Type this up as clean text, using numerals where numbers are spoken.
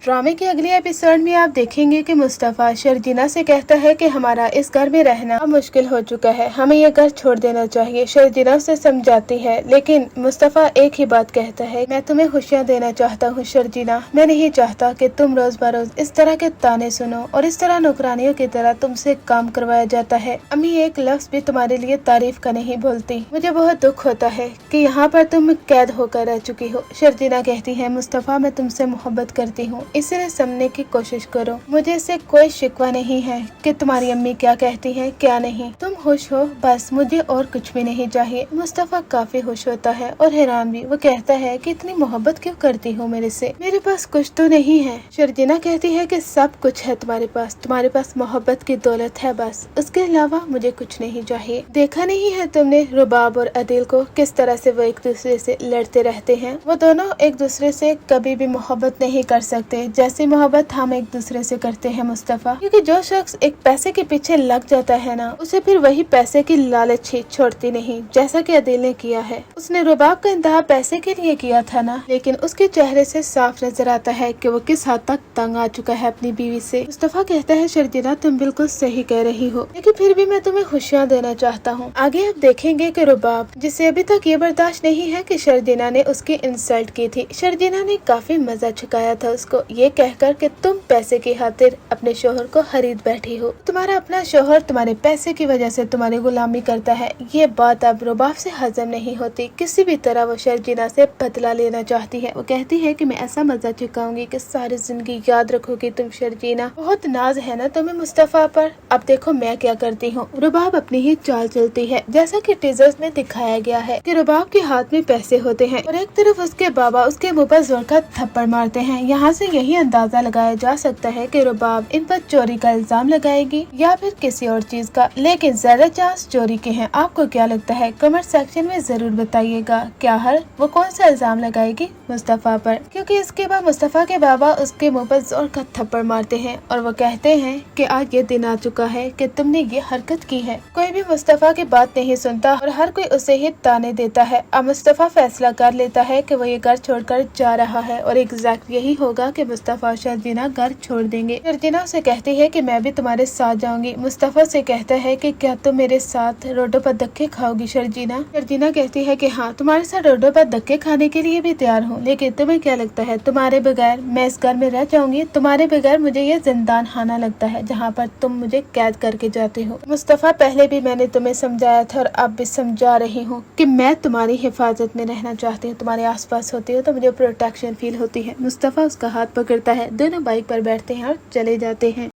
ड्रामे के अगले एपिसोड में आप देखेंगे कि मुस्तफ़ा शर्जीना से कहता है कि हमारा इस घर में रहना मुश्किल हो चुका है, हमें यह घर छोड़ देना चाहिए। शर्जीना उसे समझाती है, लेकिन मुस्तफ़ा एक ही बात कहता है, मैं तुम्हें खुशियाँ देना चाहता हूँ शर्जीना, मैं नहीं चाहता कि तुम रोज बरोज इस तरह के ताने सुनो और इस तरह नौकरानियों की तरह तुमसे काम करवाया जाता है। अम्मी एक लफ्ज भी तुम्हारे लिए तारीफ का नहीं बोलती। मुझे बहुत दुख होता है कि यहाँ पर तुम कैद होकर रह चुकी हो। शर्जीना कहती है, मुस्तफ़ा मैं तुमसे मोहब्बत करती हूँ, इसे समझने की कोशिश करो। मुझे इससे कोई शिकवा नहीं है कि तुम्हारी अम्मी क्या कहती है क्या नहीं, तुम खुश हो बस, मुझे और कुछ भी नहीं चाहिए। मुस्तफ़ा काफी खुश होता है और हैरान भी। वो कहता है कि इतनी मोहब्बत क्यों करती हो मेरे से, मेरे पास कुछ तो नहीं है। शर्जीना कहती है कि सब कुछ है तुम्हारे पास मोहब्बत की दौलत है बस, उसके अलावा मुझे कुछ नहीं चाहिए। देखा नहीं है तुमने रुबाब और अदिल को, किस तरह से वो एक दूसरे से लड़ते रहते हैं। वो दोनों एक दूसरे से कभी भी मोहब्बत नहीं कर सकते जैसी मोहब्बत हम एक दूसरे से करते हैं मुस्तफ़ा, क्योंकि जो शख्स एक पैसे के पीछे लग जाता है ना, उसे फिर वही पैसे की लालच ही छोड़ती नहीं, जैसा कि अदिल ने किया है। उसने रुबाब का इंतहा पैसे के लिए किया था ना, लेकिन उसके चेहरे से साफ नजर आता है कि वो किस हद तक तंग आ चुका है अपनी बीवी से। मुस्तफ़ा कहता है, शर्जीना तुम बिल्कुल सही कह रही हो, लेकिन फिर भी मैं तुम्हें खुशियाँ देना चाहता हूँ। आगे आप देखेंगे कि रुबाब, जिसे अभी तक ये बर्दाश्त नहीं है कि शर्जीना ने उसकी इंसल्ट की थी, शर्जीना ने काफी मजा चुकाया था उसको ये कहकर कि तुम पैसे की खातिर अपने शोहर को खरीद बैठी हो, तुम्हारा अपना शोहर तुम्हारे पैसे की वजह से तुम्हारी गुलामी करता है। ये बात अब रुबाब से हजम नहीं होती, किसी भी तरह वो शर्जीना से बदला लेना चाहती है। वो कहती है कि मैं ऐसा मजा चुकाऊंगी कि सारी जिंदगी याद रखोगी तुम शर्जीना, बहुत नाज है ना तुम्हें मुस्तफ़ा पर। अब देखो मैं क्या करती हूँ। रुबाब अपनी ही चाल चलती है, जैसा कि टीजर्स में दिखाया गया है कि रुबाब के हाथ में पैसे होते हैं और एक तरफ उसके बाबा उसके मुंह पर जोर का थप्पड़ मारते हैं। यहाँ से यही अंदाजा लगाया जा सकता है कि रुबाब इन पर चोरी का इल्जाम लगाएगी या फिर किसी और चीज का, लेकिन ज्यादा चांस चोरी के हैं। आपको क्या लगता है कमेंट सेक्शन में जरूर बताइएगा। क्या हर वो कौन सा इल्जाम लगाएगी मुस्तफ़ा पर, क्योंकि इसके बाद मुस्तफ़ा के बाबा उसके मुंह पर जोर का थप्पड़ मारते हैं और वो कहते हैं कि आज ये दिन आ चुका है कि तुमने ये हरकत की है। कोई भी मुस्तफ़ा की बात नहीं सुनता और हर कोई उसे ही ताने देता है। अब मुस्तफ़ा फैसला कर लेता है कि वो ये घर छोड़कर जा रहा है और एग्जैक्ट यही होगा कि मुस्तफ़ा और शर्जीना घर छोड़ देंगे। शर्जीना उसे कहती है कि मैं भी तुम्हारे साथ जाऊंगी। मुस्तफ़ा से कहता है कि क्या तुम मेरे साथ रोडों पर धक्के खाओगी शर्जीना। शर्जीना कहती है कि हाँ, तुम्हारे साथ रोडों पर धक्के खाने के लिए भी तैयार हूँ, लेकिन तुम्हें क्या लगता है तुम्हारे बगैर मैं इस घर में रह जाऊंगी? तुम्हारे बगैर मुझे ये जिंदान खाना लगता है जहाँ पर तुम मुझे कैद करके जाते हो। मुस्तफ़ा पहले भी मैंने तुम्हें समझाया था और अब भी समझा रही हूँ कि मैं तुम्हारी हिफाजत में रहना चाहती हूँ, तुम्हारे आसपास होती हूँ तो मुझे प्रोटेक्शन फील होती है। मुस्तफ़ा उसका हाथ पकड़ता है, दोनों बाइक पर बैठते हैं और चले जाते हैं।